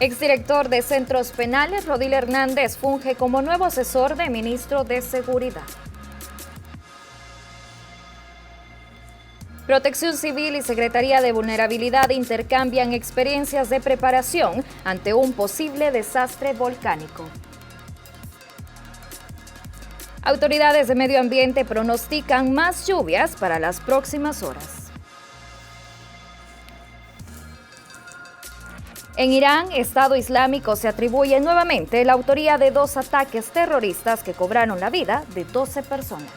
Exdirector de Centros Penales, Rodil Hernández, funge como nuevo asesor de ministro de Seguridad. Protección Civil y Secretaría de Vulnerabilidad intercambian experiencias de preparación ante un posible desastre volcánico. Autoridades de medio ambiente pronostican más lluvias para las próximas horas. En Irán, Estado Islámico se atribuye nuevamente la autoría de 2 ataques terroristas que cobraron la vida de 12 personas.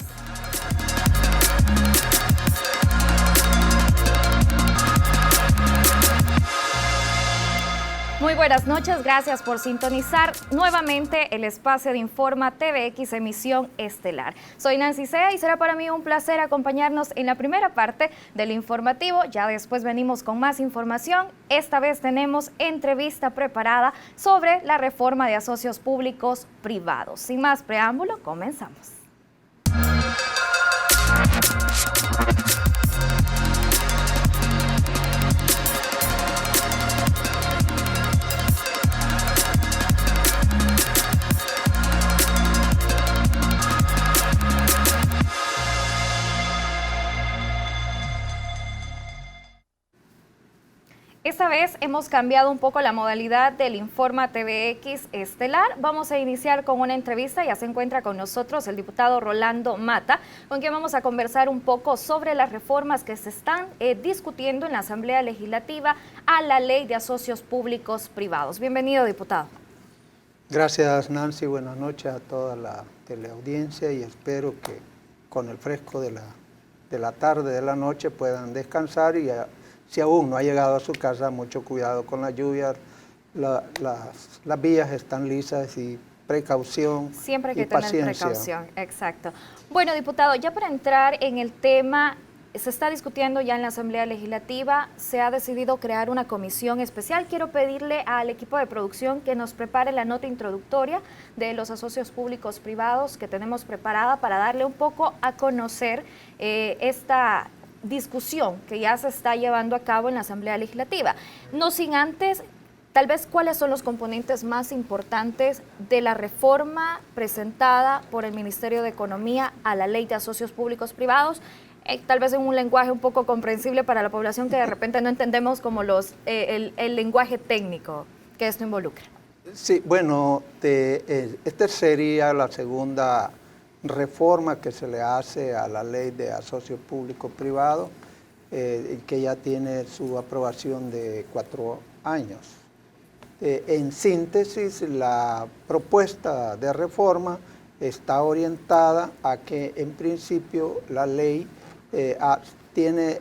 Muy buenas noches, gracias por sintonizar nuevamente el espacio de Informa TVX emisión estelar. Soy Nancy Sea y será para mí un placer acompañarnos en la primera parte del informativo. Ya después venimos con más información. Esta vez tenemos entrevista preparada sobre la reforma de asocios públicos privados. Sin más preámbulo, comenzamos. Esta vez hemos cambiado un poco la modalidad del Informa TVX estelar. Vamos a iniciar con una entrevista. Ya se encuentra con nosotros el diputado Rolando Mata, con quien vamos a conversar un poco sobre las reformas que se están discutiendo en la Asamblea Legislativa a la Ley de Asocios Públicos Privados. Bienvenido, diputado. Gracias, Nancy. Buenas noches a toda la teleaudiencia y espero que con el fresco de la tarde, de la noche, puedan descansar y si aún no ha llegado a su casa, mucho cuidado con la lluvia. Las vías están lisas y precaución. Siempre hay que tener precaución, exacto. Bueno, diputado, ya para entrar en el tema, se está discutiendo ya en la Asamblea Legislativa, se ha decidido crear una comisión especial. Quiero pedirle al equipo de producción que nos prepare la nota introductoria de los asocios públicos privados que tenemos preparada para darle un poco a conocer esta discusión que ya se está llevando a cabo en la Asamblea Legislativa. No sin antes, tal vez, ¿cuáles son los componentes más importantes de la reforma presentada por el Ministerio de Economía a la Ley de Asocios Públicos Privados? Tal vez en un lenguaje un poco comprensible para la población que de repente no entendemos como el lenguaje técnico que esto involucra. Sí, bueno, esta sería la segunda reforma que se le hace a la Ley de Asocios Públicos Privados, que ya tiene su aprobación de 4 años. En síntesis, la propuesta de reforma está orientada a que en principio la ley tiene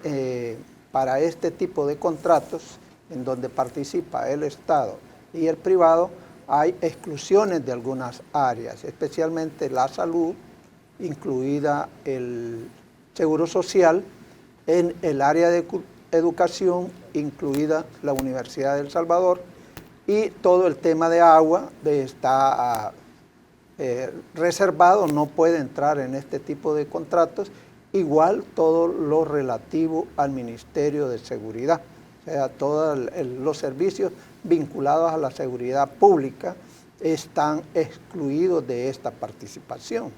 para este tipo de contratos en donde participa el Estado y el privado, hay exclusiones de algunas áreas, especialmente la salud, incluida el seguro social, en el área de educación, incluida la Universidad de El Salvador, y todo el tema de agua está reservado, no puede entrar en este tipo de contratos, igual todo lo relativo al Ministerio de Seguridad, o sea, todos los servicios vinculados a la seguridad pública están excluidos de esta participación.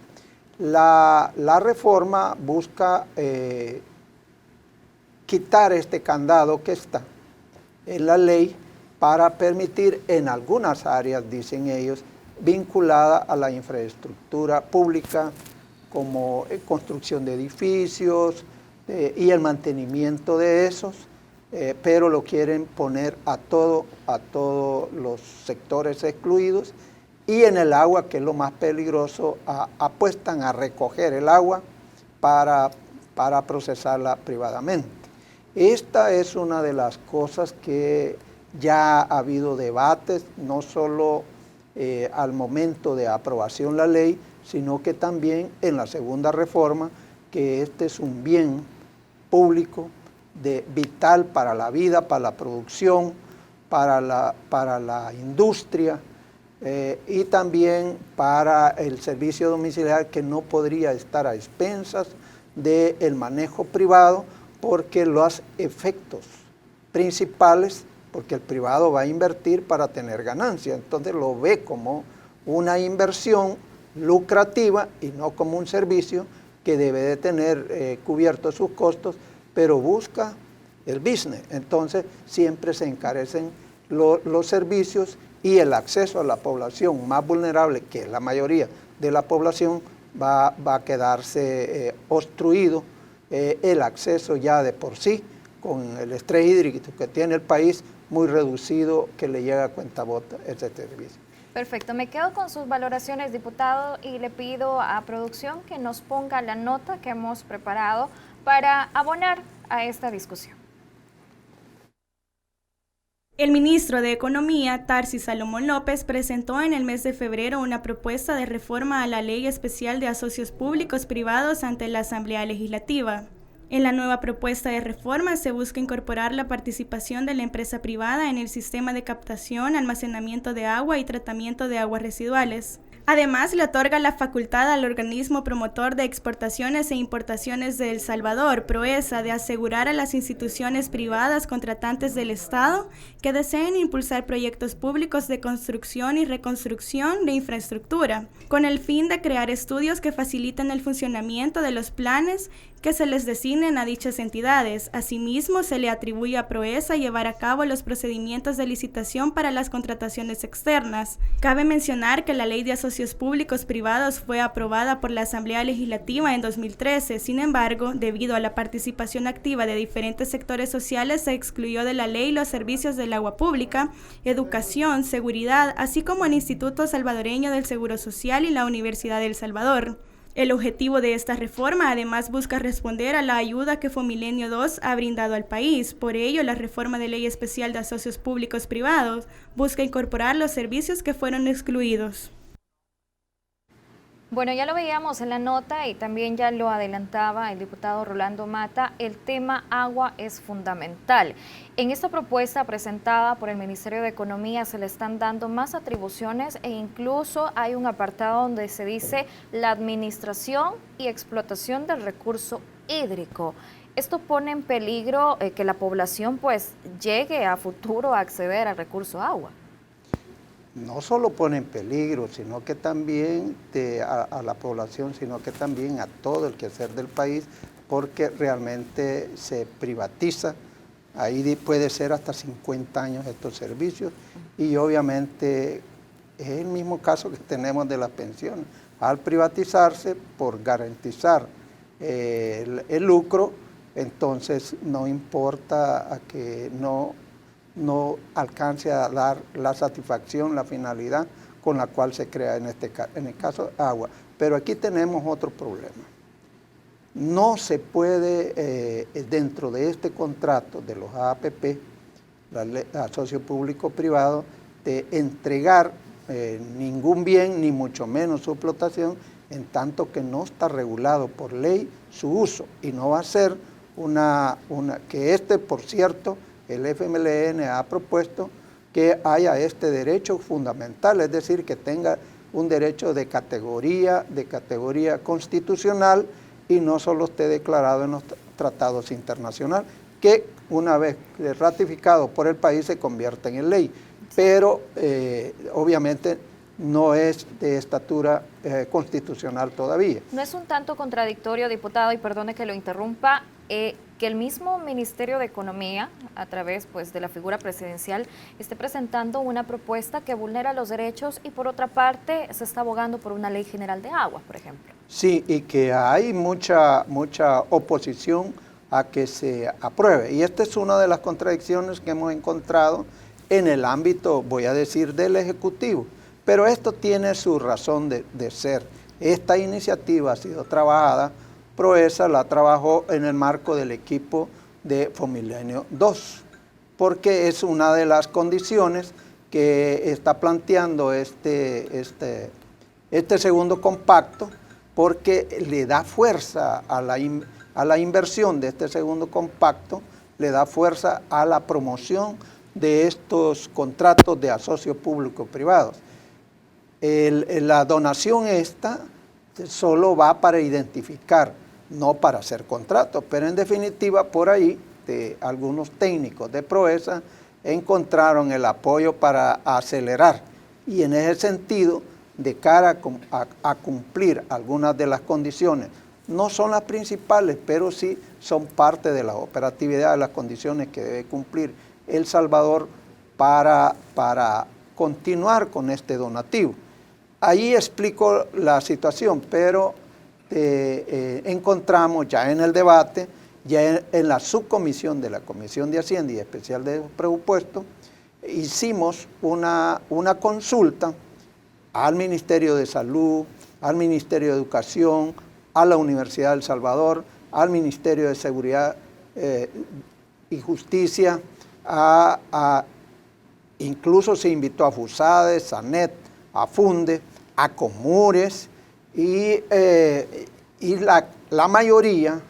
La reforma busca quitar este candado que está en la ley para permitir en algunas áreas, dicen ellos, vinculada a la infraestructura pública, como construcción de edificios y el mantenimiento de esos, pero lo quieren poner a todos los sectores excluidos. Y en el agua, que es lo más peligroso, apuestan a recoger el agua para procesarla privadamente. Esta es una de las cosas que ya ha habido debates, no solo al momento de aprobación la ley, sino que también en la segunda reforma, que este es un bien público vital para la vida, para la producción, para la industria, y también para el servicio domiciliario, que no podría estar a expensas del manejo privado, porque los efectos principales porque el privado va a invertir para tener ganancia, entonces lo ve como una inversión lucrativa y no como un servicio que debe de tener cubiertos sus costos, pero busca el business. Entonces siempre se encarecen los servicios y el acceso a la población más vulnerable, que es la mayoría de la población, va a quedarse obstruido el acceso ya de por sí, con el estrés hídrico que tiene el país muy reducido, que le llega a cuentagotas ese servicio. Perfecto, me quedo con sus valoraciones, diputado, y le pido a producción que nos ponga la nota que hemos preparado para abonar a esta discusión. El ministro de Economía, Tarsis Salomón López, presentó en el mes de febrero una propuesta de reforma a la Ley Especial de Asocios Públicos Privados ante la Asamblea Legislativa. En la nueva propuesta de reforma se busca incorporar la participación de la empresa privada en el sistema de captación, almacenamiento de agua y tratamiento de aguas residuales. Además, le otorga la facultad al organismo promotor de exportaciones e importaciones de El Salvador, PROESA, de asegurar a las instituciones privadas contratantes del Estado que deseen impulsar proyectos públicos de construcción y reconstrucción de infraestructura, con el fin de crear estudios que faciliten el funcionamiento de los planes que se les designen a dichas entidades. Asimismo, se le atribuye a PROESA llevar a cabo los procedimientos de licitación para las contrataciones externas. Cabe mencionar que la Ley de Asocios Públicos Privados fue aprobada por la Asamblea Legislativa en 2013. Sin embargo, debido a la participación activa de diferentes sectores sociales, se excluyó de la ley los servicios del agua pública, educación, seguridad, así como el Instituto Salvadoreño del Seguro Social y la Universidad de El Salvador. El objetivo de esta reforma además busca responder a la ayuda que Fomilenio II ha brindado al país. Por ello, la reforma de Ley Especial de Asocios Públicos Privados busca incorporar los servicios que fueron excluidos. Bueno, ya lo veíamos en la nota y también ya lo adelantaba el diputado Rolando Mata, el tema agua es fundamental. En esta propuesta presentada por el Ministerio de Economía se le están dando más atribuciones e incluso hay un apartado donde se dice la administración y explotación del recurso hídrico. Esto pone en peligro que la población pues llegue a futuro a acceder al recurso agua. No solo pone en peligro, sino que también a la población, sino que también a todo el quehacer del país, porque realmente se privatiza, ahí puede ser hasta 50 años estos servicios, y obviamente es el mismo caso que tenemos de las pensiones. Al privatizarse, por garantizar el lucro, entonces no importa a que no alcance a dar la satisfacción, la finalidad con la cual se crea en el caso agua. Pero aquí tenemos otro problema. No se puede, dentro de este contrato de los APP, Asocio Público-Privado, de entregar ningún bien, ni mucho menos su explotación, en tanto que no está regulado por ley su uso. Y no va a ser que por cierto, el FMLN ha propuesto que haya este derecho fundamental, es decir, que tenga un derecho de categoría constitucional y no solo esté declarado en los tratados internacionales, que una vez ratificado por el país se convierten en ley, pero obviamente no es de estatura constitucional todavía. ¿No es un tanto contradictorio, diputado, y perdone que lo interrumpa, que el mismo Ministerio de Economía, a través pues, de la figura presidencial, esté presentando una propuesta que vulnera los derechos y por otra parte se está abogando por una ley general de agua, por ejemplo? Sí, y que hay mucha oposición a que se apruebe. Y esta es una de las contradicciones que hemos encontrado en el ámbito, voy a decir, del Ejecutivo. Pero esto tiene su razón de ser. Esta iniciativa ha sido trabajada, PROESA la trabajó en el marco del equipo de Fomilenio II, porque es una de las condiciones que está planteando este segundo compacto, porque le da fuerza a la inversión de este segundo compacto, le da fuerza a la promoción de estos contratos de asocios público-privados. La donación esta solo va para identificar, no para hacer contratos, pero en definitiva por ahí algunos técnicos de PROESA encontraron el apoyo para acelerar. Y en ese sentido, de cara a cumplir algunas de las condiciones, no son las principales, pero sí son parte de la operatividad de las condiciones que debe cumplir El Salvador para continuar con este donativo. Ahí explico la situación, pero encontramos ya en el debate, ya en la subcomisión de la Comisión de Hacienda y Especial de Presupuesto, hicimos una consulta al Ministerio de Salud, al Ministerio de Educación, a la Universidad de El Salvador, al Ministerio de Seguridad y Justicia, incluso se invitó a FUSADE, SANET, a FUNDE, a Comures y la mayoría,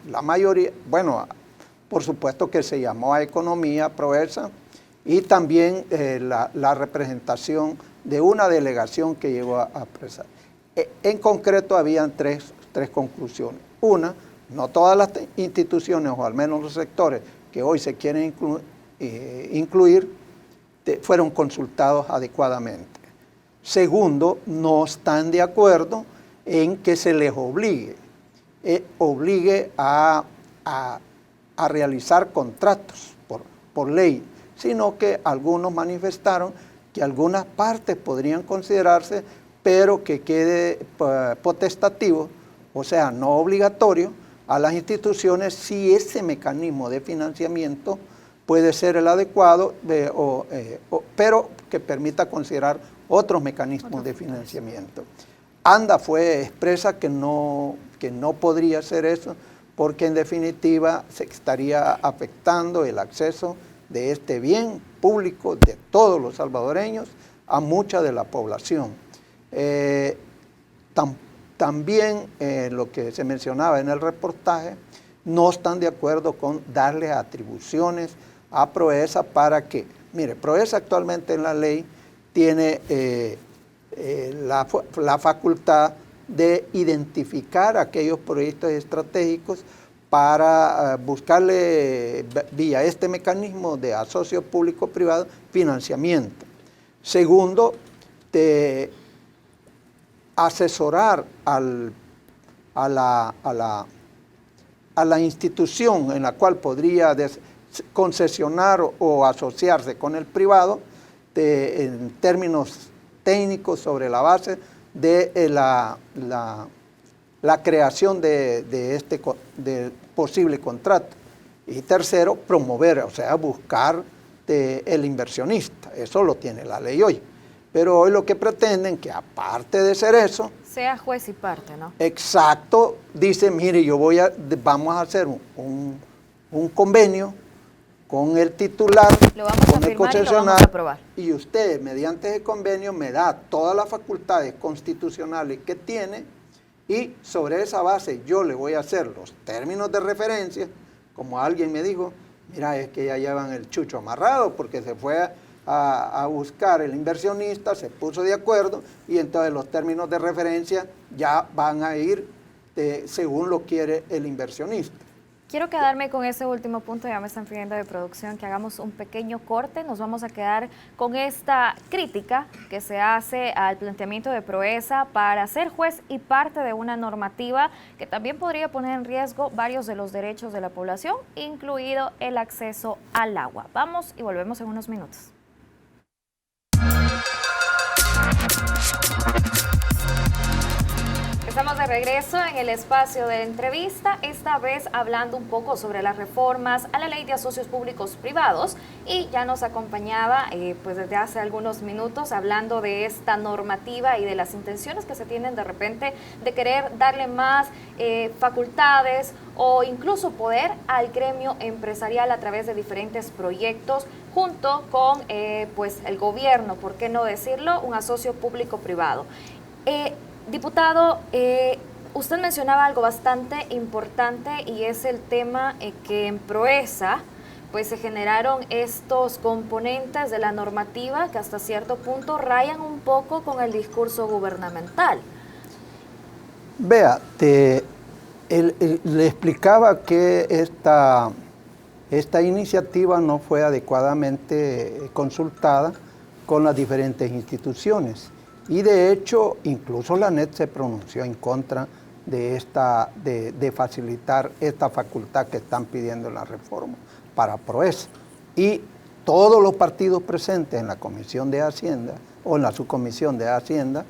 bueno, por supuesto que se llamó a Economía, Proesa, y también la representación de una delegación que llegó a presar. En concreto habían tres conclusiones. Una, no todas las instituciones, o al menos los sectores que hoy se quieren incluir, fueron consultados adecuadamente. Segundo, no están de acuerdo en que se les obligue a realizar contratos por ley, sino que algunos manifestaron que algunas partes podrían considerarse, pero que quede potestativo, o sea, no obligatorio, a las instituciones si ese mecanismo de financiamiento puede ser el adecuado, pero que permita considerar otros mecanismos de financiamiento. ANDA fue expresa que no podría hacer eso, porque en definitiva se estaría afectando el acceso de este bien público de todos los salvadoreños a mucha de la población. También lo que se mencionaba en el reportaje, no están de acuerdo con darle atribuciones a Proesa para que, mire, Proesa actualmente en la ley tiene la facultad de identificar aquellos proyectos estratégicos para buscarle vía este mecanismo de asocio público-privado financiamiento. Segundo, de asesorar a la institución en la cual podría concesionar o asociarse con el privado en términos técnicos sobre la base de la creación de este posible contrato. Y tercero, promover, o sea, buscar el inversionista. Eso lo tiene la ley hoy. Pero hoy lo que pretenden, que aparte de ser eso, sea juez y parte, ¿no? Exacto, dice, mire, vamos a hacer un convenio con el titular, con el concesionario, y usted, mediante ese convenio, me da todas las facultades constitucionales que tiene, y sobre esa base yo le voy a hacer los términos de referencia, como alguien me dijo, mira, es que ya llevan el chucho amarrado, porque se fue a buscar el inversionista, se puso de acuerdo, y entonces los términos de referencia ya van a ir según lo quiere el inversionista. Quiero quedarme con ese último punto, ya me están pidiendo de producción que hagamos un pequeño corte, nos vamos a quedar con esta crítica que se hace al planteamiento de Proesa para ser juez y parte de una normativa que también podría poner en riesgo varios de los derechos de la población, incluido el acceso al agua. Vamos y volvemos en unos minutos. Estamos de regreso en el espacio de entrevista, esta vez hablando un poco sobre las reformas a la Ley de Asocios Públicos Privados, y ya nos acompañaba pues desde hace algunos minutos hablando de esta normativa y de las intenciones que se tienen de repente de querer darle más facultades o incluso poder al gremio empresarial a través de diferentes proyectos junto con pues el gobierno, ¿por qué no decirlo? Un asocio público-privado. Diputado, usted mencionaba algo bastante importante y es el tema que en Proesa pues se generaron estos componentes de la normativa que hasta cierto punto rayan un poco con el discurso gubernamental. Vea, le explicaba que esta iniciativa no fue adecuadamente consultada con las diferentes instituciones y de hecho incluso la ANET se pronunció en contra de facilitar esta facultad que están pidiendo en la reforma para PROESA. Y todos los partidos presentes en la Comisión de Hacienda o en la Subcomisión de Hacienda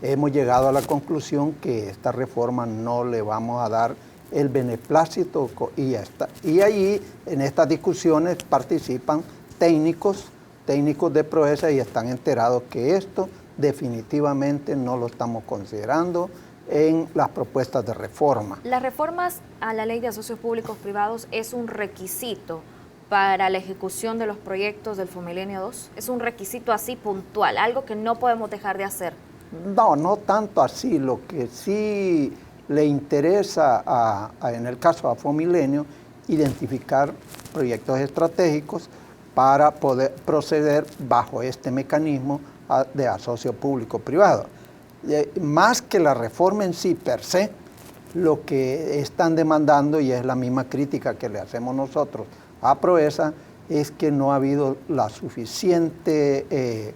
hemos llegado a la conclusión que esta reforma no le vamos a dar el beneplácito y ya está. Y allí en estas discusiones participan técnicos de PROESA y están enterados que esto definitivamente no lo estamos considerando en las propuestas de reforma. Las reformas a la Ley de Asocios Públicos Privados es un requisito para la ejecución de los proyectos del Fomilenio 2. Es un requisito así puntual, algo que no podemos dejar de hacer. No tanto así. Lo que sí le interesa en el caso a Fomilenio, identificar proyectos estratégicos para poder proceder bajo este mecanismo de asocio público-privado. Más que la reforma en sí per se, lo que están demandando, y es la misma crítica que le hacemos nosotros a PROESA, es que no ha habido la suficiente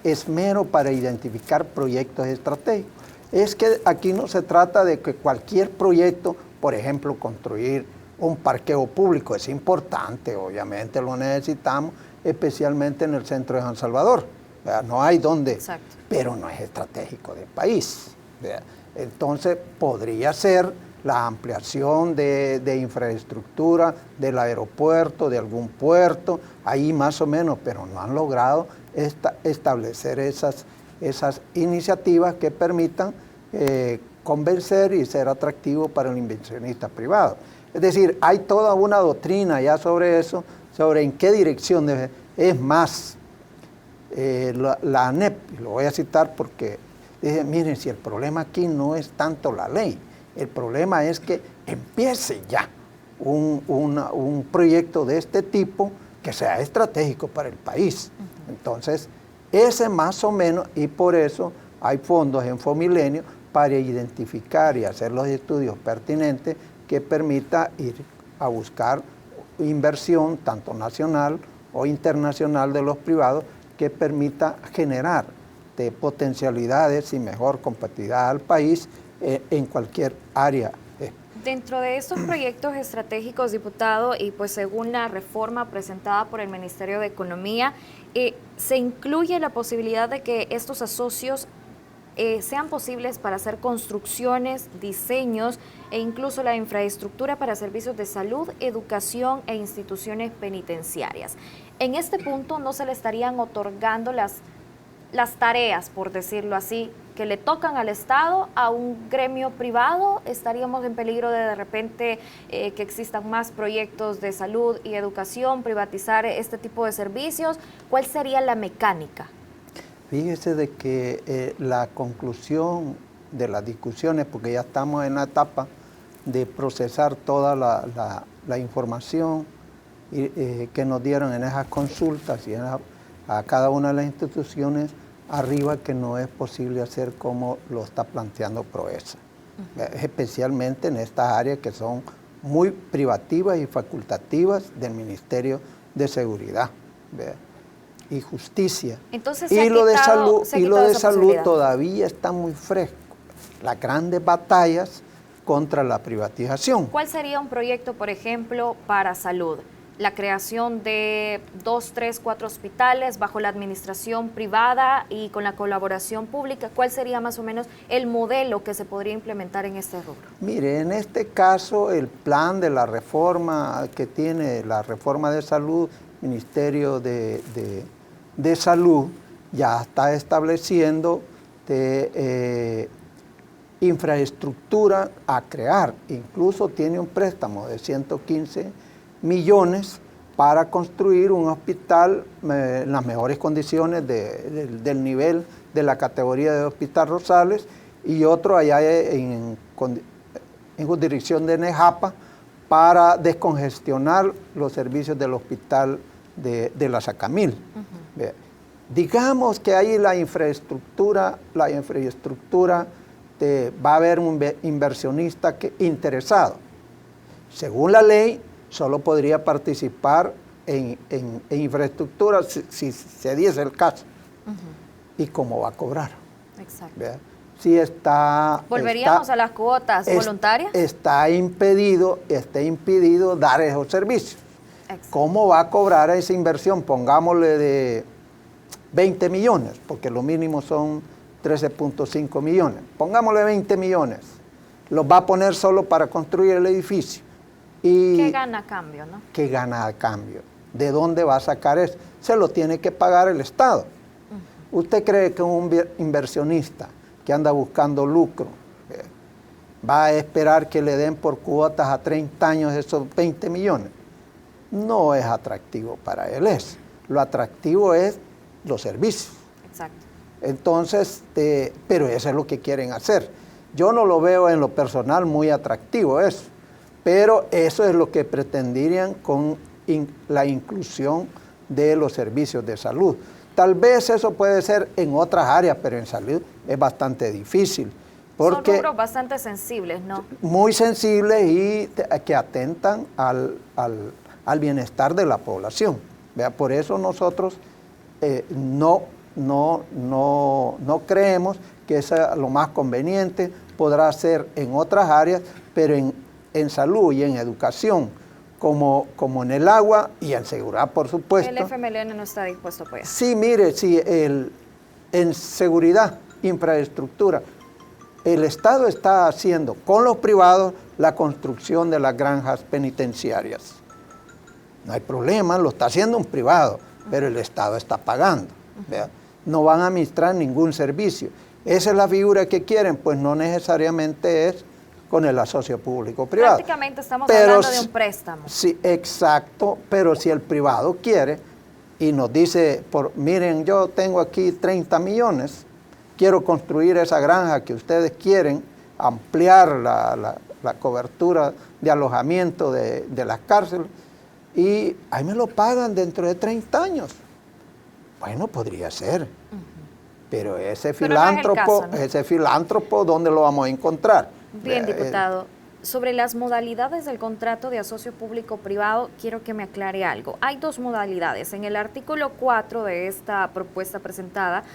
esmero para identificar proyectos estratégicos. Es que aquí no se trata de que cualquier proyecto, por ejemplo, construir un parqueo público, es importante, obviamente lo necesitamos, especialmente en el centro de San Salvador. ¿Verdad? No hay donde, exacto, pero no es estratégico del país. ¿Verdad? Entonces podría ser la ampliación de infraestructura del aeropuerto, de algún puerto, ahí más o menos, pero no han logrado establecer esas iniciativas que permitan convencer y ser atractivo para el inversionista privado. Es decir, hay toda una doctrina ya sobre eso, sobre en qué dirección debe. Es más, la ANEP, lo voy a citar porque dice, miren, si el problema aquí no es tanto la ley, el problema es que empiece ya un proyecto de este tipo que sea estratégico para el país. Entonces, ese más o menos, y por eso hay fondos en Fomilenio para identificar y hacer los estudios pertinentes que permita ir a buscar inversión, tanto nacional o internacional de los privados, que permita generar potencialidades y mejor competitividad al país en cualquier área. Dentro de estos proyectos estratégicos, diputado, y pues según la reforma presentada por el Ministerio de Economía, se incluye la posibilidad de que estos asocios sean posibles para hacer construcciones, diseños e incluso la infraestructura para servicios de salud, educación e instituciones penitenciarias. En este punto no se le estarían otorgando las tareas, por decirlo así, que le tocan al Estado a un gremio privado. Estaríamos en peligro de repente que existan más proyectos de salud y educación, privatizar este tipo de servicios. ¿Cuál sería la mecánica? Fíjese de que la conclusión de las discusiones, porque ya estamos en la etapa de procesar toda la información que nos dieron en esas consultas y a cada una de las instituciones, arriba que no es posible hacer como lo está planteando PROESA, especialmente en estas áreas que son muy privativas y facultativas del Ministerio de Seguridad y Justicia. Entonces, y lo de salud todavía está muy fresco. Las grandes batallas contra la privatización. ¿Cuál sería un proyecto, por ejemplo, para salud? La creación de 2, 3, 4 hospitales bajo la administración privada y con la colaboración pública. ¿Cuál sería más o menos el modelo que se podría implementar en este rubro? Mire, en este caso el plan de la reforma que tiene la reforma de salud, Ministerio de Salud, ya está estableciendo infraestructura a crear. Incluso tiene un préstamo de 115 millones para construir un hospital en las mejores condiciones del nivel de la categoría de Hospital Rosales y otro allá en jurisdicción de Nejapa para descongestionar los servicios del hospital de la Sacamil. Digamos que ahí la infraestructura va a haber un inversionista interesado. Según la ley, solo podría participar en infraestructura si se diese el caso. ¿Y cómo va a cobrar? Exacto. ¿Verdad? Si ¿Volveríamos a las cuotas voluntarias? Está impedido dar esos servicios. Exacto. ¿Cómo va a cobrar esa inversión? Pongámosle de 20 millones, porque lo mínimo son 13.5 millones. Pongámosle 20 millones. Los va a poner solo para construir el edificio. Y ¿qué gana a cambio, no? ¿Qué gana a cambio? ¿De dónde va a sacar eso? Se lo tiene que pagar el Estado. ¿Usted cree que un inversionista que anda buscando lucro va a esperar que le den por cuotas a 30 años esos 20 millones? No es atractivo para él eso. Lo atractivo es los servicios. Exacto. Entonces, pero eso es lo que quieren hacer. Yo no lo veo en lo personal muy atractivo eso, pero eso es lo que pretenderían con la inclusión de los servicios de salud. Tal vez eso puede ser en otras áreas, pero en salud es bastante difícil. Porque son rubros bastante sensibles, ¿no? Muy sensibles y que atentan al bienestar de la población. ¿Vea? Por eso nosotros no creemos que es lo más conveniente. Podrá ser en otras áreas, pero en salud y en educación, como en el agua y en seguridad, por supuesto. El FMLN no está dispuesto a apoyar. Sí, mire, sí, en seguridad, infraestructura, el Estado está haciendo con los privados la construcción de las granjas penitenciarias. No hay problema, lo está haciendo un privado, pero el Estado está pagando. ¿Vea? No van a administrar ningún servicio. Esa es la figura que quieren, pues no necesariamente es con el asocio público-privado. Prácticamente estamos hablando de un préstamo. Sí, exacto, pero si el privado quiere y nos dice, miren, yo tengo aquí 30 millones, quiero construir esa granja que ustedes quieren, ampliar la cobertura de alojamiento de las cárceles, y ahí me lo pagan dentro de 30 años. Bueno, podría ser, pero ese filántropo, no es el caso, ¿no? Ese filántropo, ¿dónde lo vamos a encontrar? Bien, diputado. Sobre las modalidades del contrato de asocio público-privado, quiero que me aclare algo. Hay dos modalidades. En el artículo 4 de esta propuesta presentada,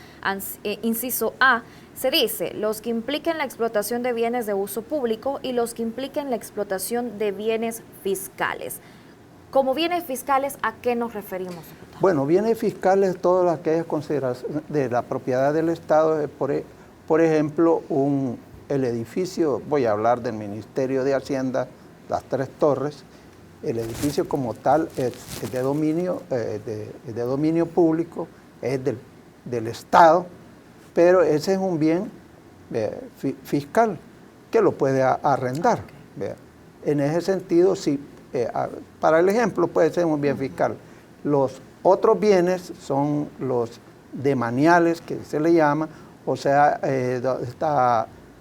inciso A, se dice los que impliquen la explotación de bienes de uso público y los que impliquen la explotación de bienes fiscales. Como bienes fiscales, ¿a qué nos referimos, diputado? Bueno, bienes fiscales, todas aquellas consideraciones de la propiedad del Estado, por ejemplo, el edificio, voy a hablar del Ministerio de Hacienda, las Tres Torres, el edificio como tal es de dominio público, es del Estado, pero ese es un bien fiscal que lo puede arrendar. Okay. En ese sentido, sí, para el ejemplo puede ser un bien fiscal. Los otros bienes son los demaniales, que se le llama, o sea,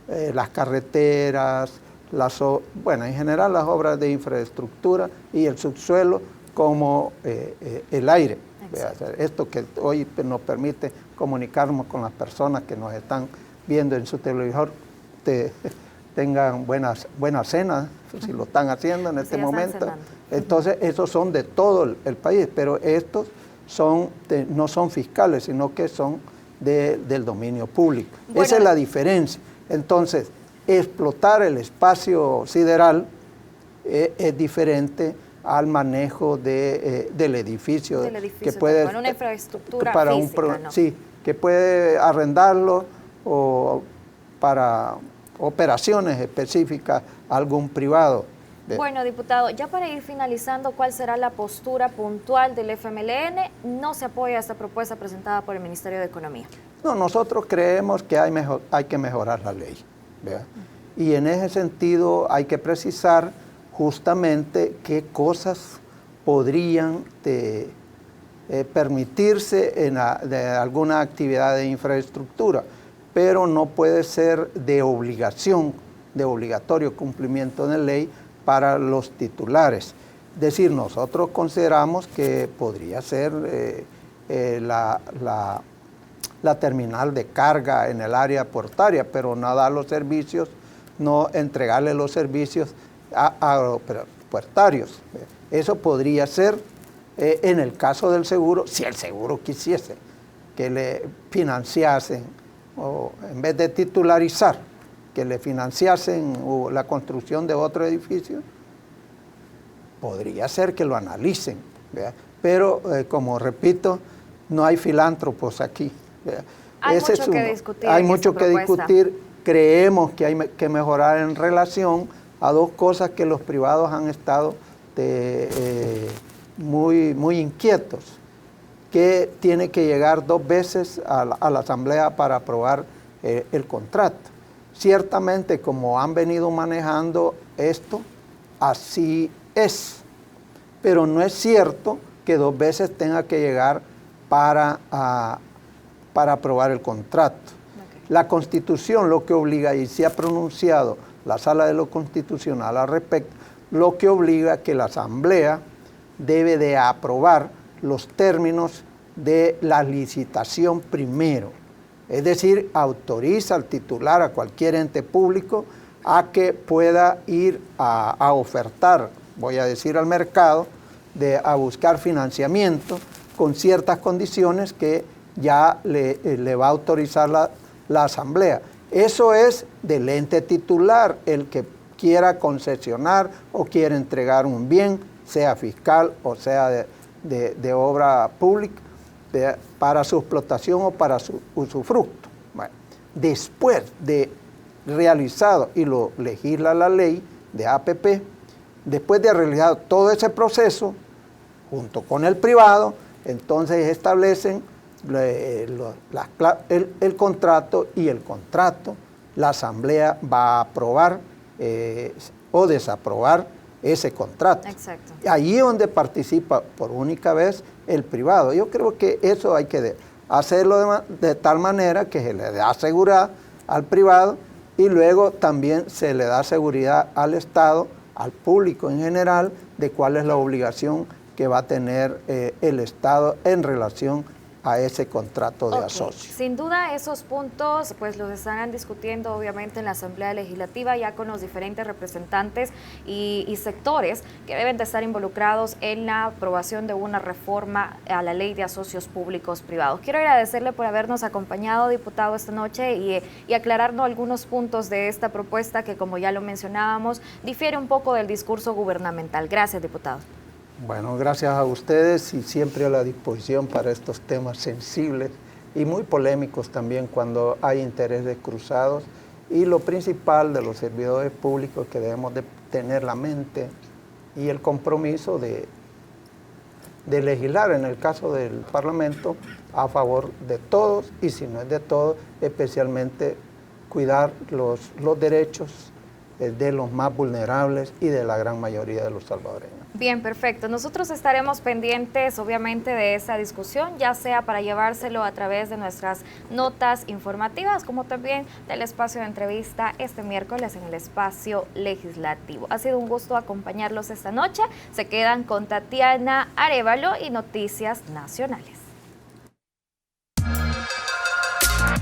las carreteras, en general las obras de infraestructura y el subsuelo como el aire. Esto que hoy nos permite comunicarnos con las personas que nos están viendo en su televisor, tengan buenas cenas, si lo están haciendo en este momento. Entonces, esos son de todo el país, pero estos no son fiscales, sino que son del dominio público. Bueno, esa es la diferencia. Entonces, explotar el espacio sideral es diferente al manejo del edificio. Que puede, una infraestructura para física, ¿no? Sí, que puede arrendarlo o para operaciones específicas a algún privado. Bueno, diputado, ya para ir finalizando, ¿cuál será la postura puntual del FMLN? ¿No se apoya esta propuesta presentada por el Ministerio de Economía? No, nosotros creemos que hay que mejorar la ley, ¿verdad? Y en ese sentido hay que precisar justamente qué cosas podrían permitirse de alguna actividad de infraestructura, pero no puede ser de obligatorio cumplimiento de ley para los titulares. Es decir, nosotros consideramos que podría ser la terminal de carga en el área portuaria, pero no dar los servicios, no entregarle los servicios presupuestarios. Eso podría ser en el caso del seguro, si el seguro quisiese que le financiasen, o en vez de titularizar, que le financiasen la construcción de otro edificio, podría ser que lo analicen, ¿verdad? Pero como repito, no hay filántropos aquí, ¿verdad? Hay mucho que discutir. Hay mucho que discutir. Creemos que hay que mejorar en relación a dos cosas que los privados han estado muy inquietos, que tiene que llegar 2 veces a la asamblea para aprobar el contrato. Ciertamente, como han venido manejando esto, así es, pero no es cierto que 2 veces tenga que llegar para aprobar el contrato. Okay. La Constitución lo que obliga, y se ha pronunciado la Sala de lo Constitucional al respecto, lo que obliga que la Asamblea debe de aprobar los términos de la licitación primero. Es decir, autoriza al titular, a cualquier ente público, a que pueda ir a ofertar, voy a decir al mercado, a buscar financiamiento con ciertas condiciones que ya le va a autorizar la Asamblea. Eso es del ente titular, el que quiera concesionar o quiera entregar un bien, sea fiscal o sea de obra pública, para su explotación o para su usufructo. Bueno, después de realizado, y lo legisla la ley de APP, después de realizado todo ese proceso, junto con el privado, entonces establecen el contrato, y el contrato la Asamblea va a aprobar o desaprobar ese contrato. Exacto. Allí es donde participa por única vez el privado. Yo creo que eso hay que hacerlo de tal manera que se le da seguridad al privado, y luego también se le da seguridad al Estado, al público en general, de cuál es la obligación que va a tener el Estado en relación a ese contrato de asocio. Sin duda esos puntos pues los estarán discutiendo obviamente en la Asamblea Legislativa, ya con los diferentes representantes y sectores que deben de estar involucrados en la aprobación de una reforma a la Ley de Asocios Públicos Privados. Quiero agradecerle por habernos acompañado, diputado, esta noche y aclararnos algunos puntos de esta propuesta que, como ya lo mencionábamos, difiere un poco del discurso gubernamental. Gracias, diputado. Bueno, gracias a ustedes, y siempre a la disposición para estos temas sensibles y muy polémicos también cuando hay intereses cruzados. Y lo principal de los servidores públicos, que debemos de tener la mente y el compromiso de legislar, en el caso del Parlamento, a favor de todos, y si no es de todos, especialmente cuidar los derechos de los más vulnerables y de la gran mayoría de los salvadoreños. Bien, perfecto. Nosotros estaremos pendientes, obviamente, de esa discusión, ya sea para llevárselo a través de nuestras notas informativas, como también del espacio de entrevista este miércoles en el espacio legislativo. Ha sido un gusto acompañarlos esta noche. Se quedan con Tatiana Arévalo y Noticias Nacionales.